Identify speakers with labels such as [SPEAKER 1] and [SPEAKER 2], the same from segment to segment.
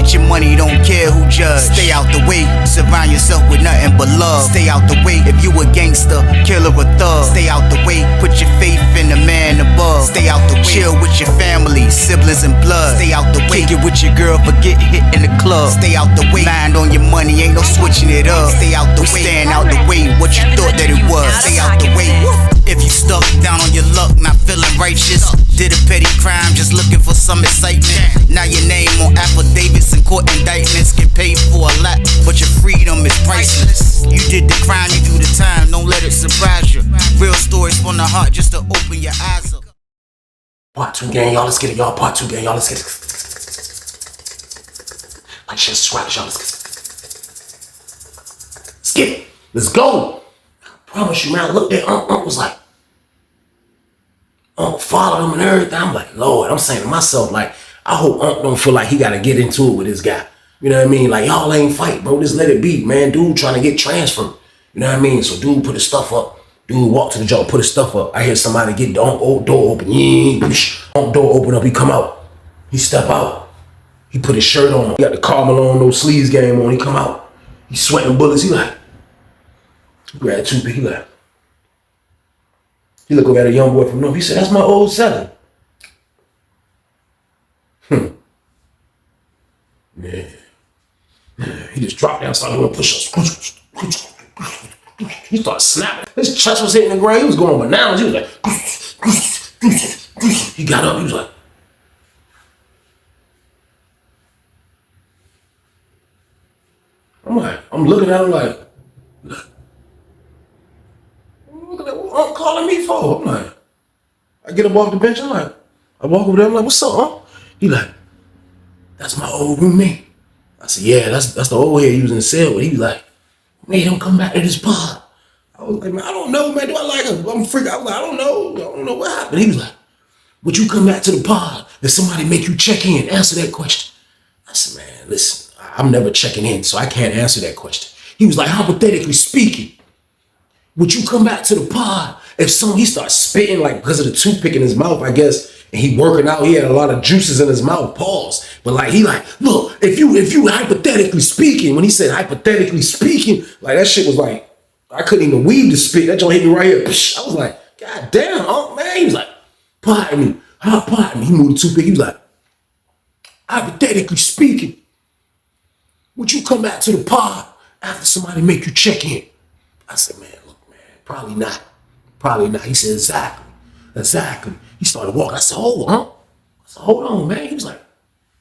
[SPEAKER 1] Get your money, don't care who judge. Stay out the way, surround yourself with nothing but love. Stay out the way, if you a gangster, killer or thug. Stay out the way, put your faith in the man above. Stay out the way, chill with your family, siblings and blood. Stay out the way, kick it with your girl, forget hit in the club. Stay out the way, mind on your money, ain't no switching it up. Stay out the way, stand out the way, what you thought that it was. Stay out the way. If you stuck down on your luck, not feeling righteous, did a petty crime, just looking for some excitement. Now your name on affidavits and court indictments, get paid for a lot, but your freedom is priceless. You did the crime, you do the time, don't let it surprise you. Real stories from the heart, just to open your eyes up.
[SPEAKER 2] Part 2 gang, y'all, let's get it, y'all. Part 2 gang, y'all, let's get it. Like, share, subscribe, y'all, let's get it. Let's go. I promise you, man, I looked at Unc was like, Unc followed him and everything. I'm like, Lord, I'm saying to myself, like, I hope Unc don't feel like he got to get into it with this guy. You know what I mean? Like, y'all ain't fight, bro. Just let it be, man. Dude trying to get transferred. You know what I mean? So dude put his stuff up. Dude walked to the joint, put his stuff up. I hear somebody get the Unc door open. Unc door open up, he come out. He step out. He put his shirt on. He got the Carmelo on, those sleeves game on. He come out. He sweating bullets. He like, he grabbed two, he like, he look over at a young boy from North. He said, that's my old seven. Yeah. He just dropped down, started doing push-ups. He started snapping. His chest was hitting the ground. He was going bananas. He was like, he got up. He was like, I'm looking at him like, what Unc calling me for? I'm like, I get up off the bench. I'm like, I walk over there. I'm like, what's up, Unc? He like, that's my old roommate. I said, yeah, that's the old head he was in the cell with. He was like, made him come back to this pod. I was like, man, I don't know, man. Do I like him? I'm freaking. I was like, I don't know what happened. He was like, would you come back to the pod if somebody make you check in? Answer that question. I said, man, listen, I'm never checking in, so I can't answer that question. He was like, hypothetically speaking, would you come back to the pod if he starts spitting, like, because of the toothpick in his mouth, I guess, and he working out, he had a lot of juices in his mouth, pause. But like, he like, look, if you hypothetically speaking, when he said hypothetically speaking, like that shit was like, I couldn't even weave the spit. That joint hit me right here. I was like, God damn, oh man. He was like, pardon me. He moved the toothpick. He was like, hypothetically speaking, would you come back to the pod after somebody make you check in? I said, man, look, man, probably not. He said, exactly. He started walking. I said, hold on, man. He was like,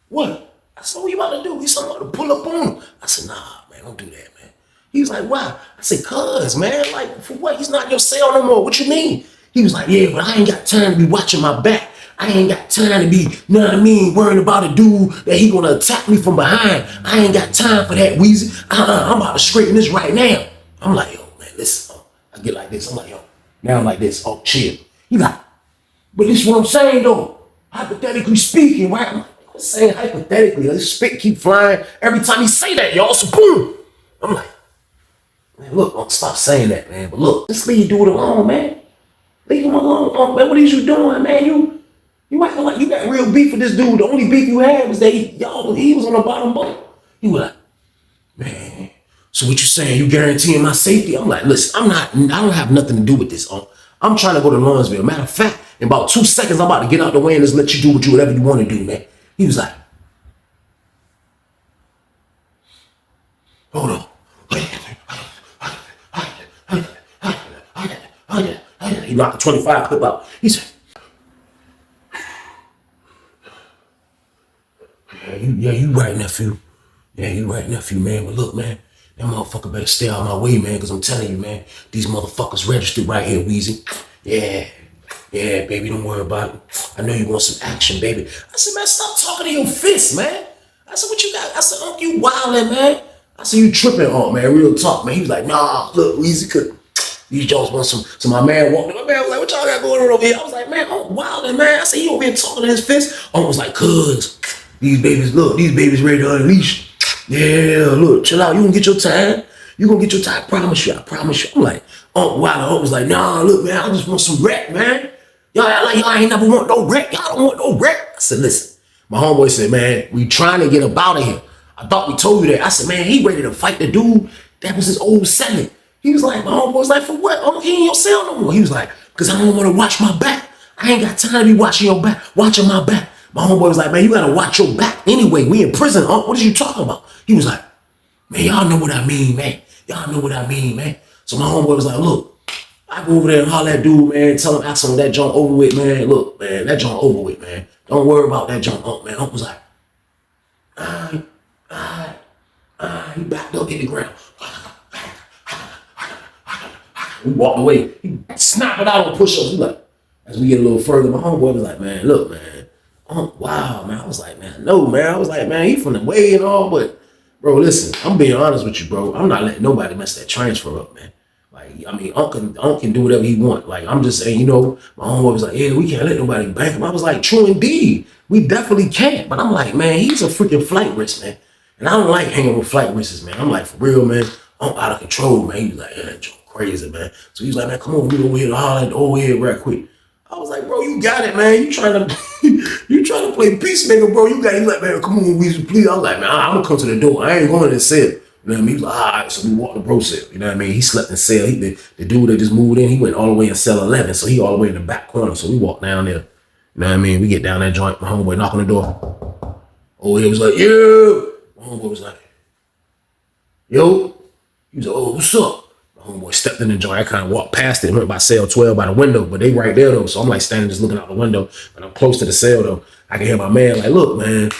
[SPEAKER 2] what? I said, what you about to do? He said, I'm about to pull up on him. I said, nah, man, don't do that, man. He was like, why? I said, cuz, man, like, for what? He's not in your cell no more. What you mean? He was like, yeah, but I ain't got time to be watching my back. I ain't got time to be, you know what I mean, worrying about a dude that he gonna attack me from behind. I ain't got time for that, Weezy. I'm about to straighten this right now. I'm like, yo, man, listen. I get like this. I'm like, yo, now I'm like this. Oh, chill. He like, but this is what I'm saying, though. Hypothetically speaking, right? I'm like, I'm saying hypothetically. This spit keep flying every time he say that, y'all. So boom. I'm like, man, look, don't stop saying that, man. But look, just leave dude alone, man. Leave him alone, man. What is you doing, man? You acting like you got real beef with this dude. The only beef you had was that he was on the bottom boat. He was like, man, so what you saying? You guaranteeing my safety? I'm like, listen, I don't have nothing to do with this. I'm trying to go to Lawrenceville. Matter of fact, in about 2 seconds, I'm about to get out the way and just let you do whatever you want to do, man. He was like, hold on. He knocked the 25 clip out. He said, yeah, you right, nephew. Yeah, you right, nephew, man. But look, man, that motherfucker better stay out of my way, man, because I'm telling you, man, these motherfuckers registered right here, Weezy. Yeah, baby, don't worry about it. I know you want some action, baby. I said, man, stop talking to your fist, man. I said, what you got? I said, Unc, you wildin', man. I said, you tripping, Unc, man, real talk, man. He was like, nah, look, Weezy, these Jones want some. So my man walked in. My man was like, what y'all got going on over here? I was like, man, Unc wildin', man. I said, he over here talking to his fist. Unc was like, cuz, these babies ready to unleash. Yeah, look, chill out. You gonna get your time. I promise you. I'm like, Unc wild. Unc was like, nah, look, man, I just want some wreck, man. Y'all act like y'all ain't never want no wreck. Y'all don't want no wreck. I said, listen, my homeboy said, man, we trying to get up out of here. I thought we told you that. I said, man, he ready to fight the dude that was his old celly. He was like, my homeboy was like, for what? Oh, he in your cell no more. He was like, because I don't want to watch my back. I ain't got time to be watching your back, watching my back. My homeboy was like, man, you got to watch your back anyway. We in prison. What are you talking about? He was like, man, y'all know what I mean, man. Y'all know what I mean, man. So my homeboy was like, look, I go over there and holler at dude, man. Tell him, ask him that joint over with, man. Look, man, that joint over with, man. Don't worry about that joint, Unc, man. Unc was like, he backed up, hit the ground. We walked away. He snapped it out on push-ups. We like, as we get a little further, my homeboy was like, man, look, man. Wow, man. I was like, man, no, man. I was like, man, he from the way and all, but, bro, listen, I'm being honest with you, bro. I'm not letting nobody mess that transfer up, man. Like, I mean, Unc can do whatever he want. Like, I'm just saying, my homeboy was like, yeah, we can't let nobody bank him. I was like, true indeed. We definitely can't. But I'm like, man, he's a freaking flight risk, man. And I don't like hanging with flight risks, man. I'm like, for real, man, I'm out of control, man. He was like, yeah, that joke crazy, man. So he was like, man, come on, we over here to holler at the old head right quick. I was like, bro, you got it, man. You trying to play peacemaker, bro. You got it. He's like, man, come on, we please. I was like, man, I'm gonna come to the door. I ain't going to the cell. You know what I mean? He was like, all right, so we walked the bro cell. You know what I mean? He slept in cell. The dude that just moved in, he went all the way in cell 11. So he all the way in the back corner. So we walked down there. You know what I mean? We get down that joint. My homeboy knock on the door. Oh, he was like, yeah. My homeboy was like, yo. He was like, oh, what's up? My homeboy stepped in the joint. I kind of walked past it and went by cell 12 by the window, but they right there though. So I'm like standing just looking out the window, but I'm close to the cell though. I can hear my man like, look, man,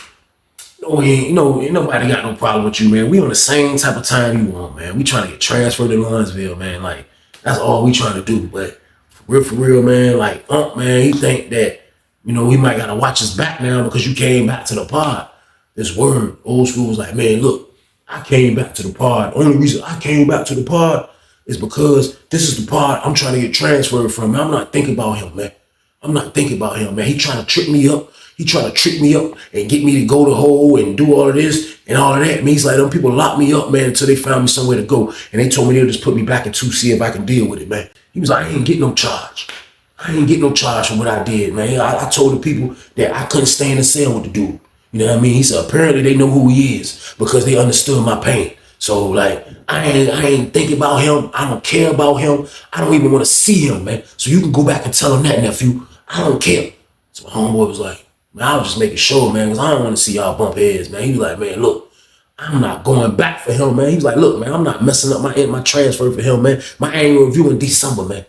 [SPEAKER 2] ain't nobody got no problem with you, man. We on the same type of time you want, man. We trying to get transferred to Lawrenceville, man. Like, that's all we trying to do. But for real, man, like, Unc, man, he think that, he might got to watch his back now because you came back to the pod. This word, old school was like, man, look, I came back to the pod. The only reason I came back to the pod is because this is the pod I'm trying to get transferred from. I'm not thinking about him, man. I'm not thinking about him, man. He trying to trick me up. He trying to trick me up and get me to go to hole and do all of this and all of that. And he's like, them people locked me up, man, until they found me somewhere to go. And they told me they'll just put me back in 2C if I can deal with it, man. He was like, I ain't get no charge. I ain't get no charge for what I did, man. I told the people that I couldn't stay in the cell with the dude. You know what I mean? He said, apparently they know who he is because they understood my pain. So, like, I ain't thinking about him. I don't care about him. I don't even want to see him, man. So you can go back and tell him that, nephew. I don't care. So my homeboy was like, man, I was just making sure, man, because I don't want to see y'all bump heads, man. He was like, man, look, I'm not going back for him, man. He was like, look, man, I'm not messing up my transfer for him, man. My annual review in December, man.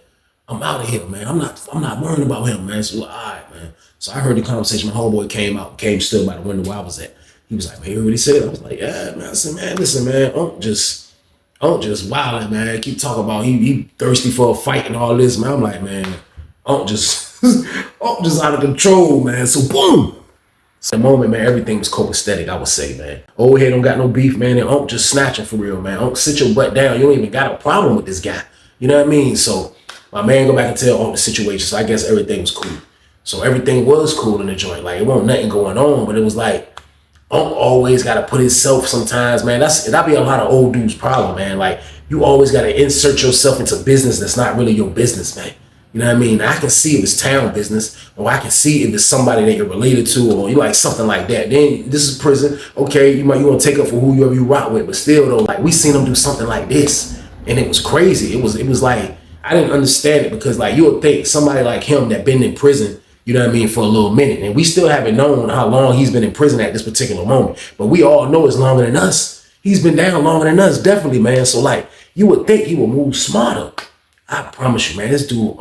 [SPEAKER 2] I'm out of here, man. I'm not worrying about him, man. So, all right, man. So I heard the conversation. My homeboy came still by the window where I was at. He was like, man, you heard what he said? I was like, yeah, man. I said, man, listen, man, Unc just wilding, man. Keep talking about he thirsty for a fight and all this, man. I'm like, man, Unc just out of control, man. So boom. So the moment, man, everything was copacetic, I would say, man. Old head don't got no beef, man. And Unc just snatching for real, man. Unc, sit your butt down. You don't even got a problem with this guy. You know what I mean? So my man go back and tell Unc the situation. So I guess everything was cool. So everything was cool in the joint. Like, it wasn't nothing going on, but it was like, Unc always got to put himself sometimes, man. That be a lot of old dudes' problem, man. Like, you always got to insert yourself into business that's not really your business, man. You know what I mean? I can see if it's town business, or I can see if it's somebody that you're related to, or you like something like that. Then this is prison. Okay, you want to take up for whoever you rock with, but still though, like, we seen them do something like this, and it was crazy. It was like, I didn't understand it because, like, you would think somebody like him that been in prison, you know what I mean, for a little minute. And we still haven't known how long he's been in prison at this particular moment. But we all know it's longer than us. He's been down longer than us, definitely, man. So, like, you would think he would move smarter. I promise you, man, this dude,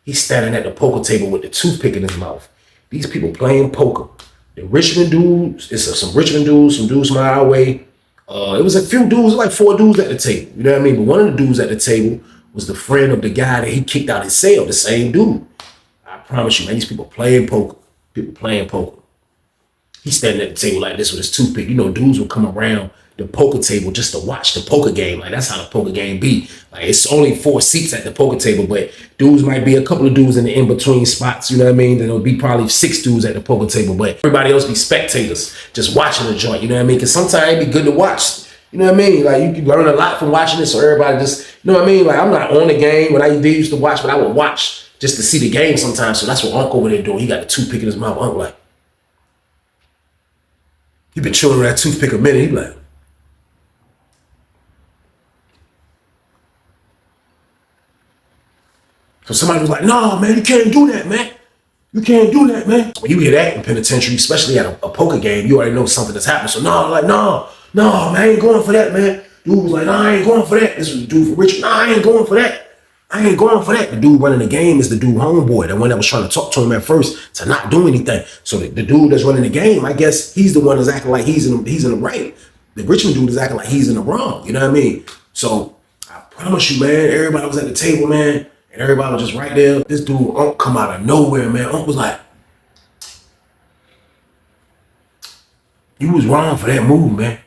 [SPEAKER 2] he's standing at the poker table with the toothpick in his mouth. These people playing poker. The Richmond dudes, some Richmond dudes, some dudes from our way. It was a few dudes, like 4 dudes at the table. You know what I mean? But one of the dudes at the table was the friend of the guy that he kicked out his cell, the same dude. I promise you, man, these people playing poker. People playing poker. He's standing at the table like this with his toothpick. You know, dudes will come around the poker table just to watch the poker game. Like, that's how the poker game be. Like, it's only 4 seats at the poker table, but dudes might be a couple of dudes in the in-between spots, you know what I mean? Then there'll be probably 6 dudes at the poker table, but everybody else be spectators, just watching the joint, you know what I mean? Because sometimes it be good to watch, you know what I mean? Like, you can learn a lot from watching it, so everybody just, you know what I mean? Like, I'm not on the game when I used to watch, but I would watch just to see the game sometimes. So that's what Unc over there doing. He got the toothpick in his mouth. Unc like, He been chewing on that toothpick a minute. He like, so somebody was like, "No, man, you can't do that, man. You can't do that, man." When you hear that in penitentiary, especially at a poker game, you already know something that's happening. So no, man, I ain't going for that, man. Dude was like, "No, I ain't going for that." This was the dude for Richard. "No, I ain't going for that. I ain't going for that." The dude running the game is the dude homeboy, the one that was trying to talk to him at first to not do anything. So the dude that's running the game, I guess he's the one that's acting like he's in the right. The Richmond dude is acting like he's in the wrong. You know what I mean? So I promise you, man, everybody was at the table, man, and everybody was just right there. This dude, Unc, come out of nowhere, man. Unc was like, "You was wrong for that move, man.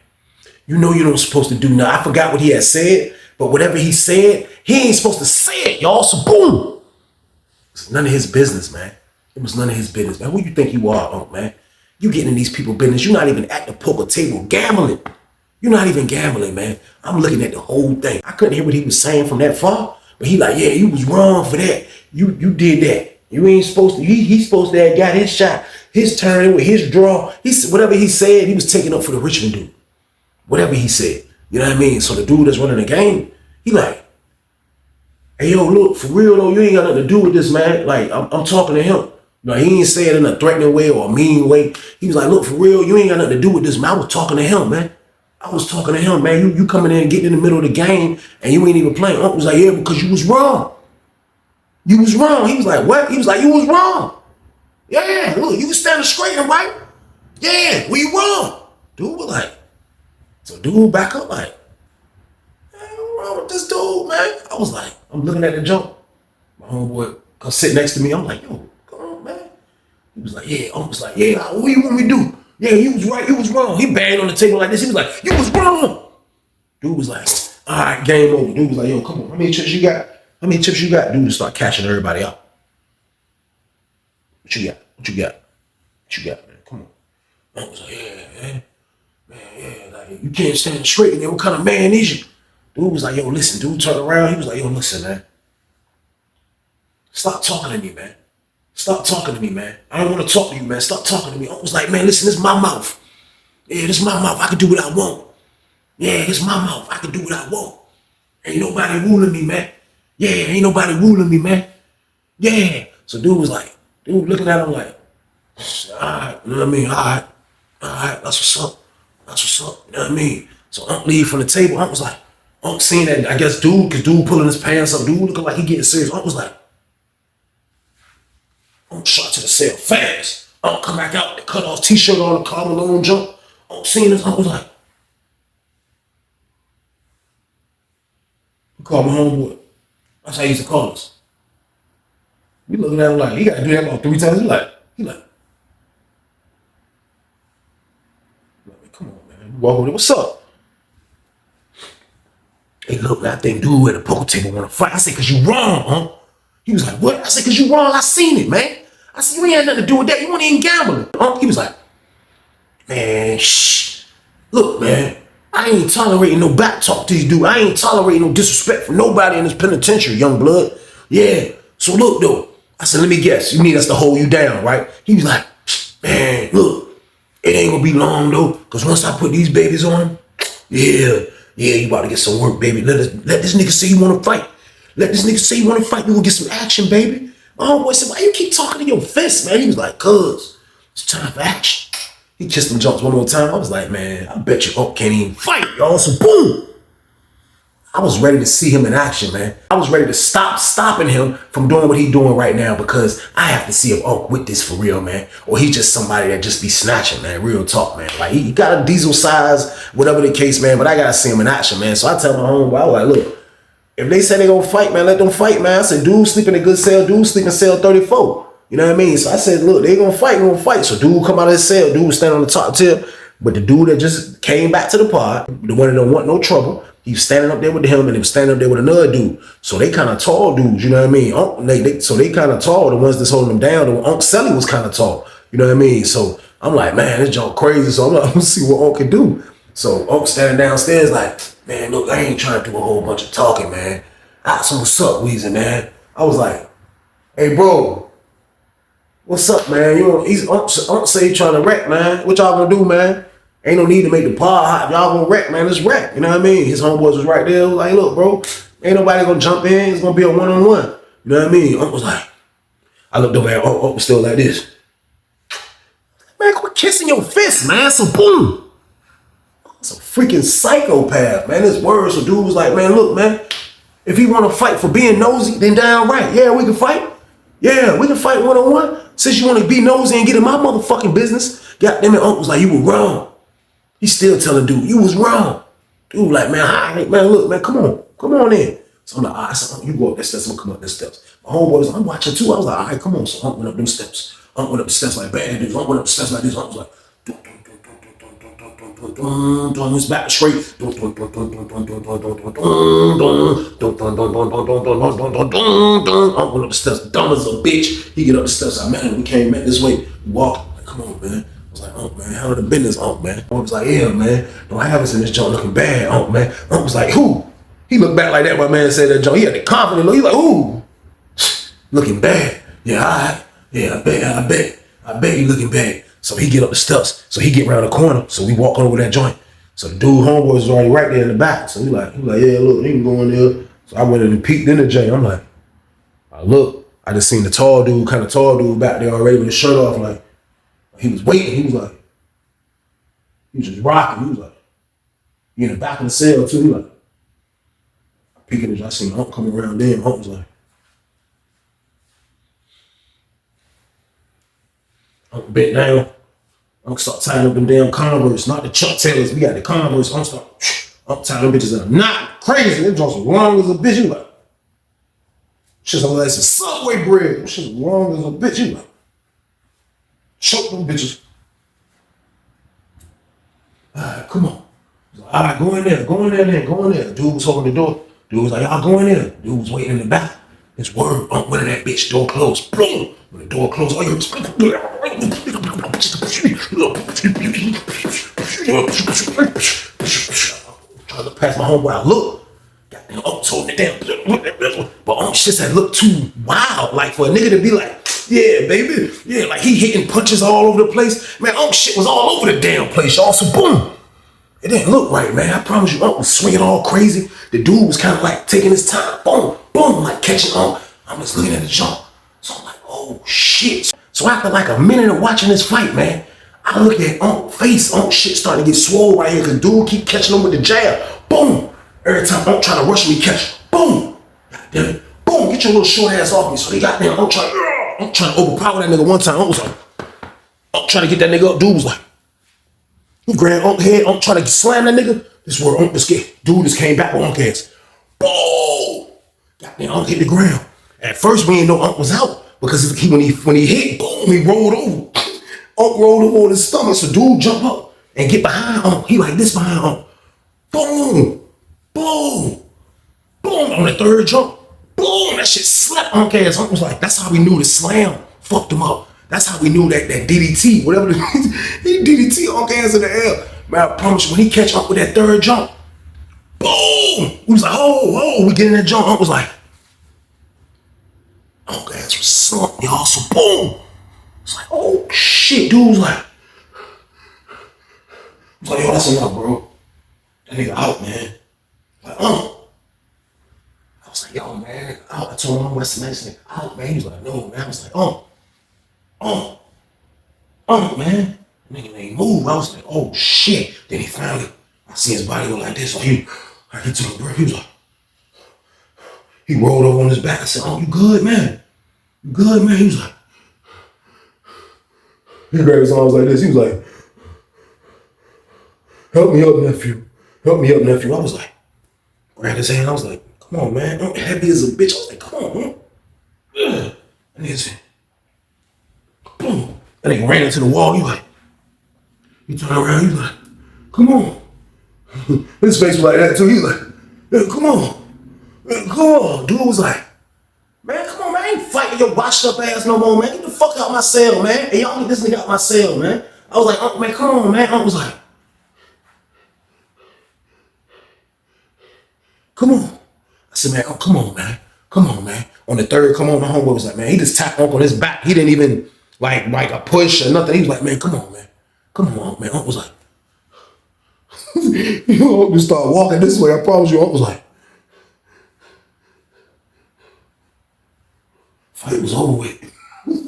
[SPEAKER 2] You know you don't supposed to do nothing." I forgot what he had said, but whatever he said, he ain't supposed to say it, y'all. So boom. It's none of his business, man. It was none of his business, man. Who you think you are, Unc, man? You getting in these people's business. You're not even at the poker table gambling. You're not even gambling, man. I'm looking at the whole thing. I couldn't hear what he was saying from that far, but he like, "Yeah, you was wrong for that. You did that. You ain't supposed to." He's supposed to have got his shot, his turn with his draw. Whatever he said, he was taking up for the Richmond dude. Whatever he said, you know what I mean? So the dude that's running the game, he like, "Hey, yo, look, for real though, you ain't got nothing to do with this, man. Like, I'm talking to him." You know, he ain't say it in a threatening way or a mean way. He was like, "Look, for real, you ain't got nothing to do with this, man. I was talking to him, man. I was talking to him, man. You coming in and getting in the middle of the game and you ain't even playing." Unc was like, "Yeah, because you was wrong. You was wrong." He was like, "What?" He was like, "You was wrong. Yeah, look, you was standing straight and right. Yeah, we wrong." Dude was like, so dude back up like, "What's wrong with this dude, man?" I was like, I'm looking at the jump. My homeboy come sit next to me. I'm like, "Yo, come on, man." He was like, "Yeah." Unc was like, "Yeah, what you want me to do? Yeah, you was right, you was wrong." He banged on the table like this. He was like, "You was wrong." Dude was like, "All right, game over." Dude was like, "Yo, come on, how many chips you got? How many chips you got?" Dude start cashing everybody out. "What you got? What you got? What you got, man? Come on." I was like, "Yeah, man. Yeah, like, you can't stand straight, man. What kind of man is you?" Dude was like, "Yo, listen." Dude turned around. He was like, "Yo, listen, man. Stop talking to me, man. Stop talking to me, man. I don't want to talk to you, man. Stop talking to me." I was like, "Man, listen, this is my mouth. Yeah, this is my mouth. I can do what I want. Yeah, this is my mouth. I can do what I want. Ain't nobody ruling me, man. Yeah, ain't nobody ruling me, man. Yeah." So dude looking at him like, "All right, you know what I mean? All right, that's what's up. That's what's up." You know what I mean? So Unc leave from the table. Unc was like, Unc seeing that, I guess cause dude pulling his pants up, dude looking like he getting serious. Unc was like, Unc shot to the cell fast. Unc come back out, the cut off t-shirt on, the Karl Malone jump. Unc seeing this, Unc was like, he called my homeboy. That's how he used to call us. We looking at him like, he got to do that about 3 times. He like, "Come on, man." We walk over there, "What's up?" "Hey, look, I think dude at the poker table want to fight." I said, "Cause you wrong, huh?" He was like, "What?" I said, "Cause you wrong. I seen it, man." I said, "You ain't had nothing to do with that. You weren't even gambling." He was like, "Man, shh. Look, man, I ain't tolerating no back talk to these dudes. I ain't tolerating no disrespect from nobody in this penitentiary, young blood. Yeah. So look, though." I said, "Let me guess. You need us to hold you down, right?" He was like, "Man, look, it ain't gonna be long though, cause once I put these babies on him, yeah, you about to get some work, baby. Let this nigga say you wanna fight. Let this nigga say you wanna fight. You gonna get some action, baby." My homeboy said, "Why you keep talking to your fist, man?" He was like, "Cuz, it's time for action." He kissed them jumps one more time. I was like, man, I bet you Unc can't even fight, y'all. So boom. I was ready to see him in action, man. I was ready to stopping him from doing what he's doing right now, because I have to see if Unc with this for real, man. Or he's just somebody that just be snatching, man. Real talk, man. Like, he got a diesel size, whatever the case, man. But I got to see him in action, man. So I tell my homeboy, I was like, look, if they say they gonna fight, man, let them fight, man. I said, dude sleep in a good cell. Dude sleep in cell 34. You know what I mean? So I said, look, they gonna fight. So dude come out of his cell. Dude was standing on the top tier. But the dude that just came back to the pod, the one that don't want no trouble, he was standing up there with him, and he was standing up there with another dude. So they kind of tall dudes, you know what I mean? So they kind of tall, the ones that's holding them down. Unc Selly was kind of tall, you know what I mean? So I'm like, man, this junk crazy. So I'm like, let's see what Unc can do. So Unc standing downstairs like, man, look, I ain't trying to do a whole bunch of talking, man. So what's up, Weezy, man? I was like, hey, bro, what's up, man? Unc say he trying to wreck, man. What y'all gonna do, man? Ain't no need to make the pod hot. Y'all gonna wreck, man. Let's wreck. You know what I mean? His homeboys was right there. Was like, look, bro, ain't nobody gonna jump in. It's gonna be a one-on-one. You know what I mean? Unc was like, I looked over at Unc was still like this. Man, quit kissing your fist, man. So boom. It's a freaking psychopath, man. This word. So dude was like, man, look, man. If he want to fight for being nosy, then downright, yeah, we can fight. Yeah, we can fight one-on-one. Since you want to be nosy and get in my motherfucking business, goddamn it, Unc was like, you were wrong. He's still telling dude, you was wrong. Dude, like, man, all right, man, look, man, come on in. So I'm like, all right, so you go up the steps, I'm gonna come up the steps. My homeboy was like, I'm watching too. I was like, all right, come on. So Unc went up them steps. Unc went up the steps like bad dudes. Unc went up the steps like this. Unc was like, his back straight. Unc went up the steps, dumb as a bitch. He get up the steps. I met him. We came back this way. We walked. Like, come on, man. I was like, Unc, man, handle the business, Unc, man. Unc was like, yeah, man. Don't have us in this joint looking bad, Unc, man. Unc was like, who? He looked back like that. My man said that joint. He had the confidence. He like, who? Looking bad. Yeah, all right. Yeah, I bet he looking bad. So he get up the steps. So he get around the corner. So we walk over that joint. So the dude homeboy was already right there in the back. So he like, yeah, look, he can go in there. So I went in and peeked in the joint. I'm like, I just seen the tall dude back there already with his shirt off. Like, he was waiting. He was just rocking. He was like, he in the back of the cell too. He like, peeking in, I seen Unc coming around there. Unc was like, Unc bent down. Unc start tying up them damn Converse, not the Chuck Taylors. We got the Converse. Unc tying them bitches up. Not crazy. Them joints as long as a bitch. You like, shit's like some Subway bread. Them shit's long as a bitch. You like, choke them bitches. All right, come on. Like, all right, go in there. Dude was holding the door. Dude was like, y'all go in there. Dude was waiting in the back. His word, Unc went in that bitch, door closed. Boom! When the door closed, trying to pass my homeboy out. Look, goddamn, Unc's holding it down. But Unc shit said look too wild, like for a nigga to be like, yeah, baby, yeah, like he hitting punches all over the place. Man, Unc shit was all over the damn place, y'all. So boom. It didn't look right, man. I promise you, Unc was swinging all crazy. The dude was kind of like taking his time. Boom, boom, like catching Unc. I'm just looking at the jump. So I'm like, oh, shit. So after like a minute of watching this fight, man, I look at Unc's face. Unc shit starting to get swole right here because dude keep catching him with the jab. Boom. Every time Unc trying to rush me, catch. Boom. God damn it. Boom. Get your little short ass off me. So they got there. Unc trying to overpower that nigga one time. Unc was like, Unc trying to get that nigga up. Dude was like, he grabbed Unc's head. Unc trying to slam that nigga. This is where Unc just get. Dude just came back with Unc's ass. Boom. Goddamn, Unc hit the ground. At first, we didn't know Unc was out because when he hit, boom, he rolled over. Unc rolled over on his stomach. So dude jump up and get behind Unc. He like this behind Unc. Boom. Boom. Boom. On the third jump. Boom. That shit slapped Unc's ass. Unc was like, that's how we knew the slam fucked him up. That's how we knew that DDT, whatever he DDT Unc ass in the air. Man, I promise you, when he catch Unc with that third jump, boom. We was like, oh, we get in that jump. Unc was like, Unc ass was slumped, y'all. So boom. It's like, oh shit, dude was like, yo, that's enough, bro. That nigga out, man. Like, I was like, yo, man, out. I told him, what's the next nigga out, man? He was like, no, man. I was like, man. Nigga ain't move. I was like, oh shit. Then he finally, I see his body go like this. So I took a breath. He was like, he rolled over on his back. I said, oh, you good, man? You good, man? He was like, he grabbed his arms like this. He was like, help me up, nephew. Help me up, nephew. I was like, grabbed his hand. I was like, come on, man. I'm heavy as a bitch. I was like, come on, man. And he said, boom. That nigga ran into the wall. He turned around. He was like, come on. His face was like that too. He was like, yeah, come on. Come on. Dude was like, man, come on, man. I ain't fighting your washed up ass no more, man. Get the fuck out my cell, man. Hey, y'all get this nigga out my cell, man. I was like, Unc, man, come on, man. Unc was like, come on. I said, man, Unc, come on, man. Come on, man. On the third, come on, my homeboy was like, man, he just tapped Unc on his back. He didn't even like a push or nothing. He was like, man, come on, man. Come on, Unc, man. Unc was like, You know, we start walking this way. I promise you, I was like, fight was over with.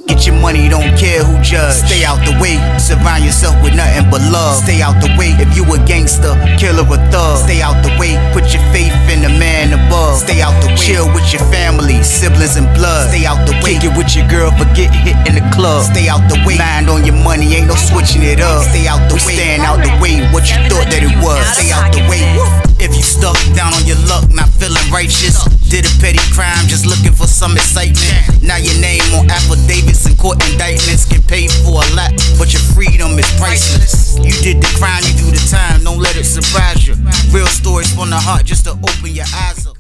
[SPEAKER 1] Get your money, don't care who judge. Stay out the way, surround yourself with nothing but love. Stay out the way, if you a gangster, killer or thug. Stay out the way, put your faith in the man above. Stay out the way, chill with your family, siblings and blood. Stay out the way, kick it with your girl, forget hit in the club. Stay out the way, mind on your money, ain't no switching it up. Stay out the way, stand out the way, what you thought that it was. Stay out the way. If you stuck down on your luck, not feeling righteous, did a petty crime, just looking for some excitement. Now your name on affidavits and court indictments, get paid for a lot, but your freedom is priceless. You did the crime, you do the time, don't let it surprise you. Real stories from the heart, just to open your eyes up.